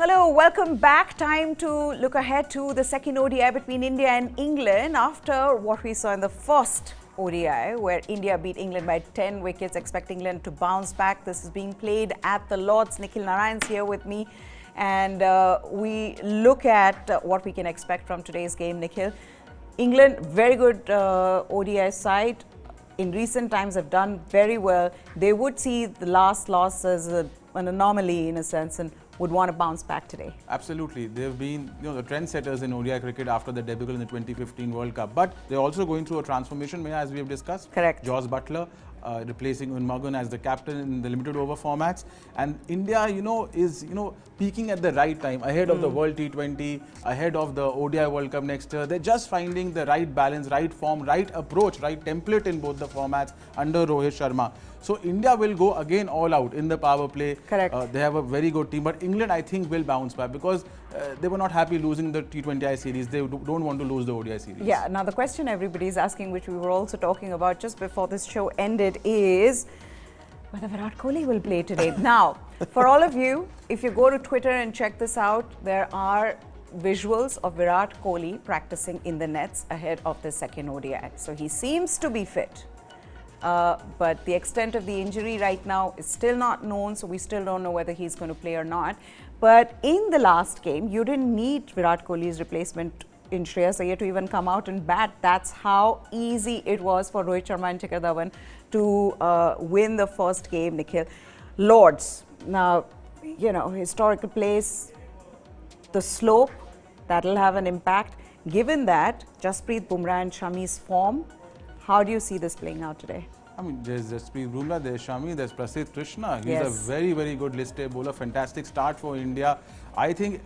Hello, welcome back. Time to look ahead to the second ODI between India and England after what we saw in the first ODI, where India beat England by 10 wickets. Expect England to bounce back. This is being played at the Lords. Nikhil Narayan's here with me, and we look at what we can expect from today's game. Nikhil, England, very good ODI side. In recent times have done very well. They would see the last loss as an anomaly in a sense and would want to bounce back today. Absolutely. They've been the trendsetters in ODI cricket after the debut in the 2015 World Cup. But they're also going through a transformation, as we have discussed. Correct. Jos Buttler replacing Unmagun as the captain in the limited over formats. And India, is, peaking at the right time, ahead of the World T20, ahead of the ODI World Cup next year. They're just finding the right balance, right form, right approach, right template in both the formats under Rohit Sharma. So India will go again all out in the power play. Correct. They have a very good team, but England, I think, will bounce back because they were not happy losing the T20I series. They don't want to lose the ODI series. Yeah, now the question everybody's asking, which we were also talking about just before this show ended, is whether Virat Kohli will play today. Now, for all of you, if you go to Twitter and check this out, there are visuals of Virat Kohli practicing in the nets ahead of the second ODI. So he seems to be fit. But the extent of the injury right now is still not known, so we still don't know whether he's going to play or not. But in the last game, you didn't need Virat Kohli's replacement in Shreyas Iyer to even come out and bat. That's how easy it was for Rohit Sharma and Shikhar Dhawan to win the first game, Nikhil. Lords, now, historical place, the slope, that'll have an impact. Given that, Jasprit Bumrah and Shami's form, how do you see this playing out today? I mean, there's Jasprit Bumrah, there's Shami, there's Prasidh Krishna. He's Yes. a very, very good listed bowler. Fantastic start for India. I think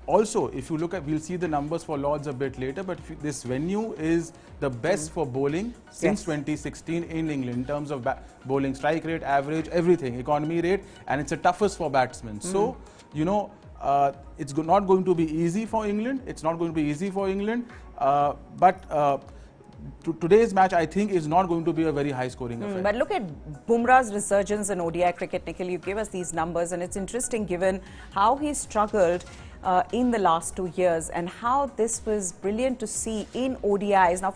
also, if you look at, we'll see the numbers for Lords a bit later, but this venue is the best for bowling since 2016 in England in terms of bowling strike rate, average, everything, economy rate, and it's the toughest for batsmen. So, it's not going to be easy for England. It's not going to be easy for England, but today's match, I think, is not going to be a very high-scoring affair. But look at Bumrah's resurgence in ODI cricket, Nikhil. You gave us these numbers, and it's interesting given how he struggled in the last 2 years and how this was brilliant to see in ODIs. Now,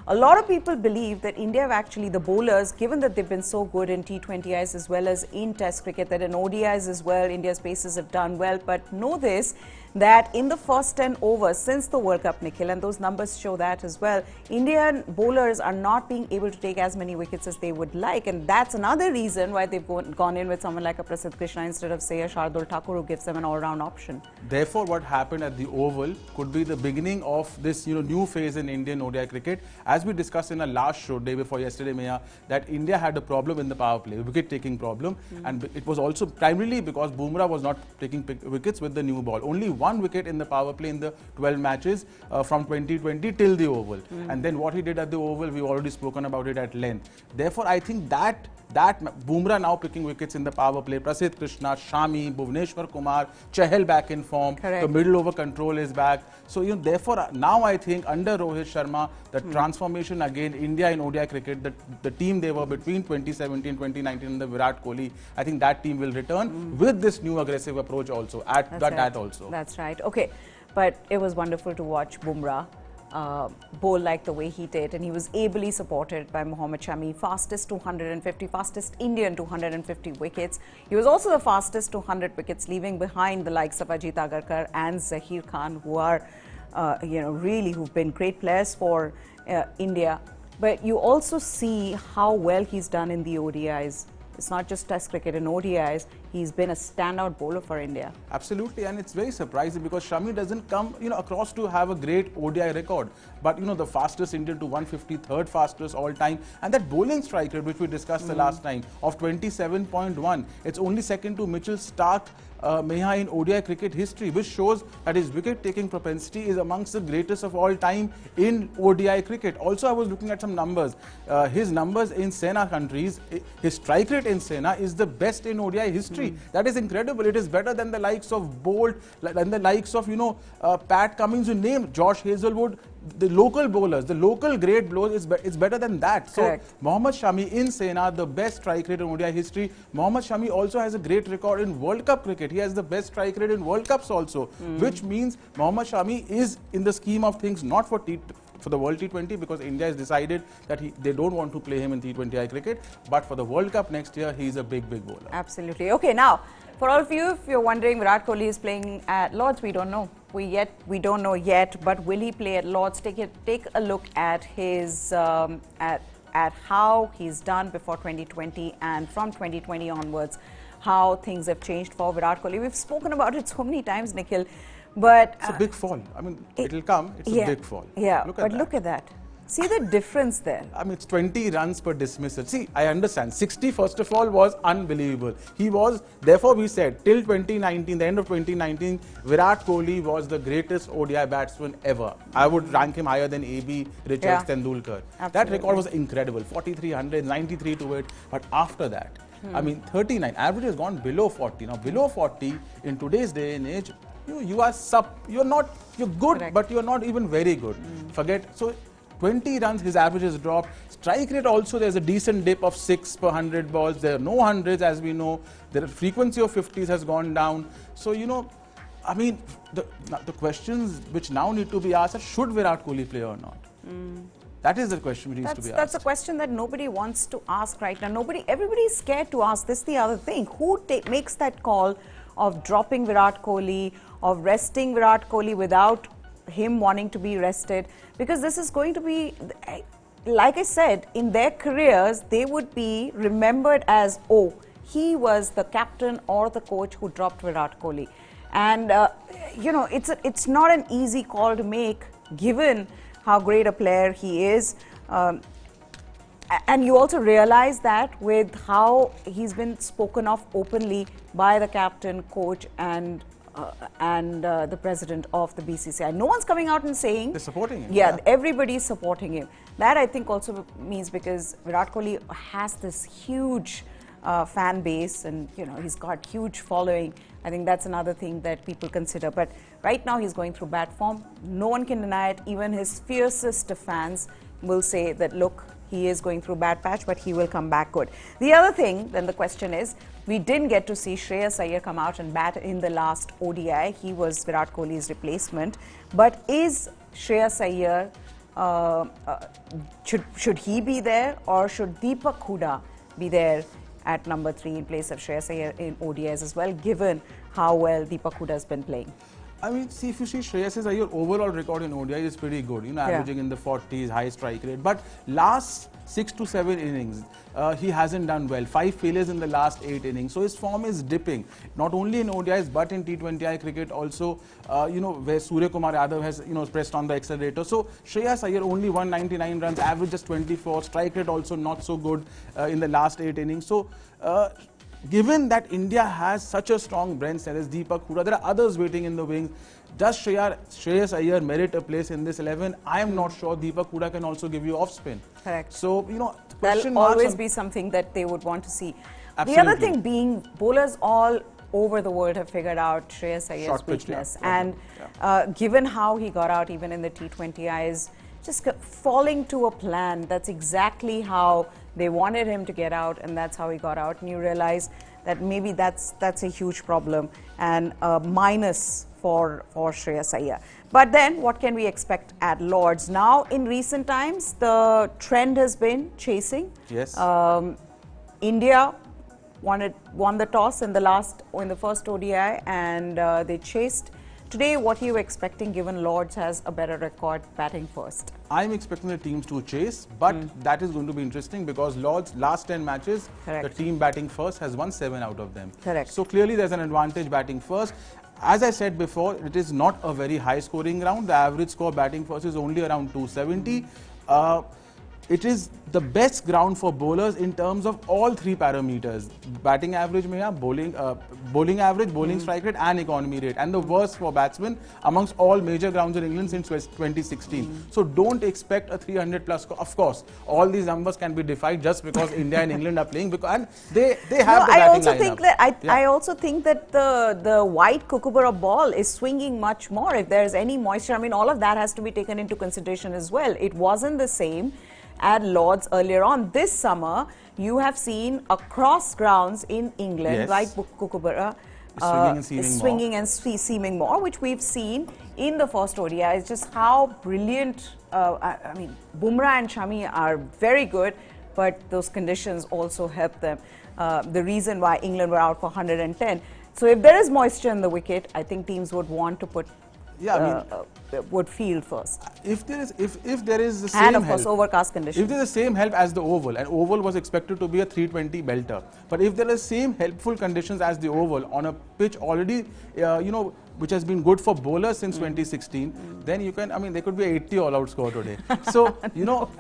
a lot of people believe that India have actually, the bowlers, given that they've been so good in T20Is as well as in Test cricket, that in ODIs as well, India's paces have done well. But know this, that in the first 10 overs since the World Cup, Nikhil, and those numbers show that as well, Indian bowlers are not being able to take as many wickets as they would like. And that's another reason why they've gone in with someone like a Prasidh Krishna instead of, say, a Shardul Thakur, who gives them an all-round option. Therefore, what happened at the Oval could be the beginning of this new phase in Indian ODI cricket. As we discussed in our last show, day before yesterday, Maya, that India had a problem in the power play, wicket-taking problem. And it was also primarily because Bumrah was not taking wickets with the new ball. Only one wicket in the power play in the 12 matches from 2020 till the Oval. And then what he did at the Oval, we've already spoken about it at length. Therefore, I think that Bumrah now picking wickets in the power play, Prasidh Krishna, Shami, Bhuvneshwar Kumar, Chahal back in form, Correct. the middle over control is back. So, therefore, now I think under Rohit Sharma, the transformation again, India in ODI cricket, the team they were between 2017, 2019 and the Virat Kohli, I think that team will return with this new aggressive approach also, that also. That's right. Okay, but it was wonderful to watch Bumrah bowl like the way he did, and he was ably supported by Mohammad Shami, fastest Indian 250 wickets. He was also the fastest to 100 wickets, leaving behind the likes of Ajit Agarkar and Zaheer Khan, who are, really who've been great players for India. But you also see how well he's done in the ODIs. It's not just Test cricket, in ODIs, he's been a standout bowler for India. Absolutely, and it's very surprising because Shami doesn't come, across to have a great ODI record. But, the fastest Indian to 150, third fastest all time. And that bowling strike rate, which we discussed the last time, of 27.1. It's only second to Mitchell Starc, Meha in ODI cricket history, which shows that his wicket-taking propensity is amongst the greatest of all time in ODI cricket. Also, I was looking at some numbers. His numbers in Sena countries, his strike rate in Sena is the best in ODI history. That is incredible. It is better than the likes of Bolt, than the likes of, Pat Cummins, you name, Josh Hazelwood. the local bowlers, the local great bowlers, it's better than that. Correct. So Mohammad Shami in Sena, the best strike rate in ODI history. Mohammad Shami also has a great record in World Cup cricket. He has the best strike rate in World Cups also, which means Mohammad Shami is in the scheme of things not for the World T20, because India has decided that they don't want to play him in T20I cricket, but for the World Cup next year, he's a big bowler. Absolutely. Okay, now, for all of you, if you're wondering, Virat Kohli is playing at Lord's, we don't know. We don't know yet, but will he play at Lord's? Take a look at his at how he's done before 2020 and from 2020 onwards, how things have changed for Virat Kohli. We've spoken about it so many times, Nikhil, but it's a big fall. I mean, it'll come. It's a big fall. Yeah, look at that. See the difference there. I mean, it's 20 runs per dismissal. See, I understand. 60, first of all, was unbelievable. He was, therefore we said, till 2019, the end of 2019, Virat Kohli was the greatest ODI batsman ever. I would rank him higher than AB, Richards, Tendulkar. Absolutely. That record was incredible. 4300, 93 to it. But after that, I mean, 39. Average has gone below 40. Now, below 40, in today's day and age, you're good, Correct. but you're not even very good. Forget. So, 20 runs, his average has dropped. Strike rate also, there's a decent dip of 6 per 100 balls. There are no hundreds, as we know. The frequency of 50s has gone down. So, I mean, the questions which now need to be asked are, should Virat Kohli play or not? That is the question which needs to be asked. That's a question that nobody wants to ask right now. Everybody is scared to ask. This is the other thing. Who makes that call of dropping Virat Kohli, of resting Virat Kohli without him wanting to be rested? Because this is going to be, like I said, in their careers, they would be remembered as, oh, he was the captain or the coach who dropped Virat Kohli. And, it's not an easy call to make, given how great a player he is. And you also realize that with how he's been spoken of openly by the captain, coach, and the president of the BCCI. No one's coming out and saying... They're supporting him. Yeah, everybody's supporting him. That, I think, also means because Virat Kohli has this huge fan base and, he's got huge following. I think that's another thing that people consider. But right now, he's going through bad form. No one can deny it. Even his fiercest of fans will say that, look, he is going through a bad patch, but he will come back good. The other thing, then the question is, we didn't get to see Shreyas Iyer come out and bat in the last ODI. He was Virat Kohli's replacement. But is Shreyas Iyer, should he be there, or should Deepak Hooda be there at number 3 in place of Shreyas Iyer in ODIs as well, given how well Deepak Hooda has been playing? I mean, see, if you see Shreyas Iyer overall record in ODI is pretty good, averaging in the 40s, high strike rate. But last 6 to 7 innings, he hasn't done well. 5 failures in the last 8 innings. So his form is dipping, not only in ODIs, but in T20I cricket also, where Surya Kumar Yadav has, pressed on the accelerator. So Shreyas Iyer only 199 runs, average just 24, strike rate also not so good in the last 8 innings. So, given that India has such a strong bench, there is Deepak Hooda, there are others waiting in the wings. Does Shreyas Iyer merit a place in this 11? I am not sure. Deepak Hooda can also give you off spin. Correct. So, that'll always be something that they would want to see. Absolutely. The other thing being, bowlers all over the world have figured out Shreyas Iyer's weakness. And given how he got out even in the T20Is, just falling to a plan, that's exactly how they wanted him to get out, and that's how he got out. And you realize that maybe that's a huge problem and a minus for Shreyas Iyer. But then, what can we expect at Lord's? Now, in recent times, the trend has been chasing. Yes. India won the toss in the first ODI, and they chased. Today, what are you expecting, given Lord's has a better record batting first? I'm expecting the teams to chase, but that is going to be interesting because Lord's last 10 matches, Correct. the team batting first has won 7 out of them. Correct. So clearly there's an advantage batting first. As I said before, it is not a very high scoring round. The average score batting first is only around 270. it is the best ground for bowlers in terms of all three parameters: batting average, bowling average, bowling strike rate, and economy rate, and the worst for batsmen amongst all major grounds in England since 2016. So don't expect a 300 plus score. Of course, all these numbers can be defied just because India and England are playing, because and they have the batting lineup. I also think that the white kookaburra ball is swinging much more if there's any moisture. I mean, all of that has to be taken into consideration as well. It wasn't the same at Lords earlier on. This summer, you have seen across grounds in England, white kookaburra swinging and seaming more, which we've seen in the first ODI. It's just how brilliant. I mean, Bumrah and Shami are very good, but those conditions also help them. The reason why England were out for 110. So if there is moisture in the wicket, I think teams would want to put would field first. If there is the same and of course overcast conditions. If there is the same help as the oval, and oval was expected to be a 320 belter, but if there are same helpful conditions as the oval on a pitch already, which has been good for bowlers since 2016, then you can, I mean, there could be 80 all-out score today. So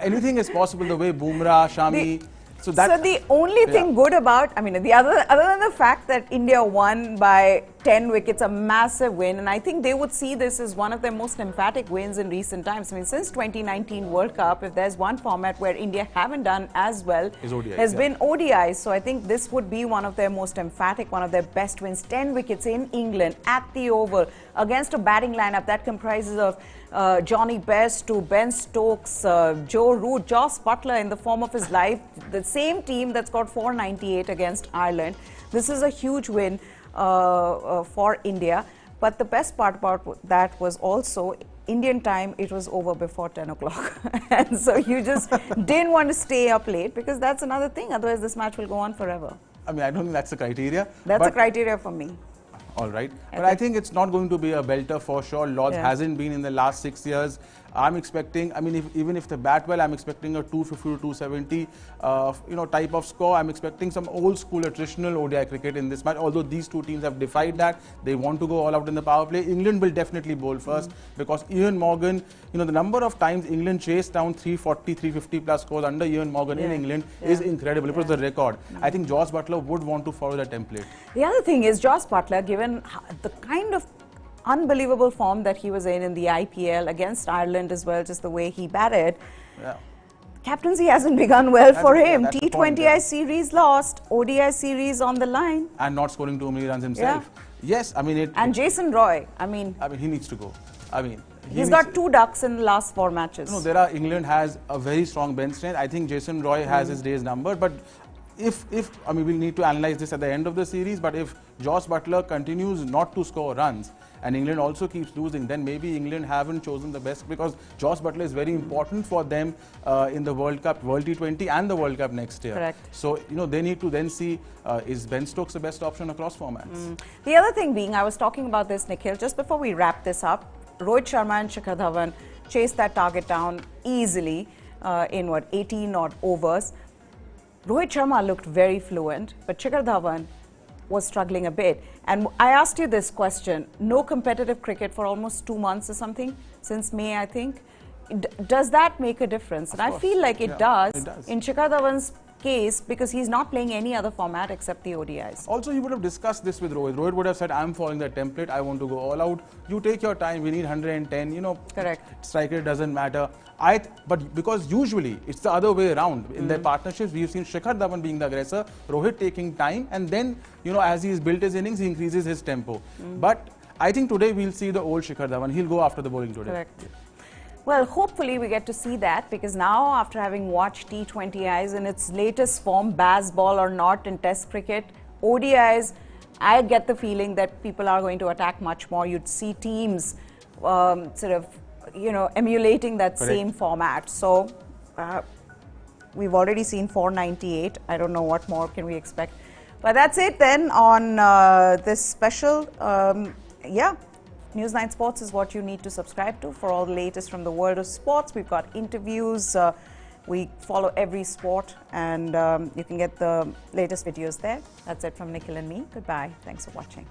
anything is possible. The way Bumrah, Shami. So the only thing good about, I mean, other than the fact that India won by 10 wickets, a massive win, and I think they would see this as one of their most emphatic wins in recent times. I mean, since 2019 World Cup, if there's one format where India haven't done as well, has been ODI. So I think this would be one of their most emphatic, one of their best wins. 10 wickets in England at the Oval against a batting lineup that comprises of Johnny Best to Ben Stokes, Joe Root, Jos Buttler in the form of his life, the same team that scored 498 against Ireland. This is a huge win for India. But the best part about that was also Indian time, it was over before 10 o'clock. And so you just didn't want to stay up late, because that's another thing. Otherwise, this match will go on forever. I mean, I don't think that's the criteria. That's a criteria for me. All right. But I think it's not going to be a belter for sure. Lords hasn't been in the last 6 years. I'm expecting, I mean, even if they bat well, I'm expecting a 250 to 270, type of score. I'm expecting some old school attritional ODI cricket in this match. Although these two teams have defied that, they want to go all out in the power play. England will definitely bowl first, because Ian Morgan, the number of times England chased down 340, 350 plus scores under Ian Morgan in England is incredible. It was the record. I think Jos Buttler would want to follow that template. The other thing is Jos Buttler, given the kind of unbelievable form that he was in the IPL against Ireland as well, just the way he batted. Captaincy hasn't begun well for him. T20I series lost, ODI series on the line. And not scoring too many runs himself. Yes, I mean And Jason Roy, I mean he needs to go. I mean, he's got 2 ducks in the last 4 matches. No, England has a very strong bench strength. I think Jason Roy has his days numbered, but I mean, we'll need to analyze this at the end of the series, but if Jos Buttler continues not to score runs and England also keeps losing, then maybe England haven't chosen the best, because Jos Buttler is very important for them in the World Cup, World T20 and the World Cup next year. Correct. So, they need to then see, is Ben Stokes the best option across formats? The other thing being, I was talking about this, Nikhil, just before we wrap this up, Rohit Sharma and Shikhar Dhawan chased that target down easily in 18 odd overs. Rohit Sharma looked very fluent, but Shikhar Dhawan was struggling a bit. And I asked you this question, no competitive cricket for almost 2 months or something, since May, I think. Does that make a difference? And I feel like it does in Shikhar Dhawan's case, because he's not playing any other format except the ODIs. Also, you would have discussed this with Rohit. Rohit would have said, I'm following the template, I want to go all out. You take your time, we need 110, Correct. Strike rate doesn't matter. But because usually it's the other way around. In their partnerships, we've seen Shikhar Dhawan being the aggressor, Rohit taking time, and then, as he's built his innings, he increases his tempo. But I think today we'll see the old Shikhar Dhawan. He'll go after the bowling today. Correct. Well, hopefully we get to see that, because now, after having watched T20Is in its latest form, Bazball or not in Test cricket, ODIs, I get the feeling that people are going to attack much more. You'd see teams emulating that same format. So we've already seen 498. I don't know what more can we expect. But that's it then on this special. News 9 Sports is what you need to subscribe to for all the latest from the world of sports. We've got interviews. We follow every sport, and you can get the latest videos there. That's it from Nikhil and me. Goodbye. Thanks for watching.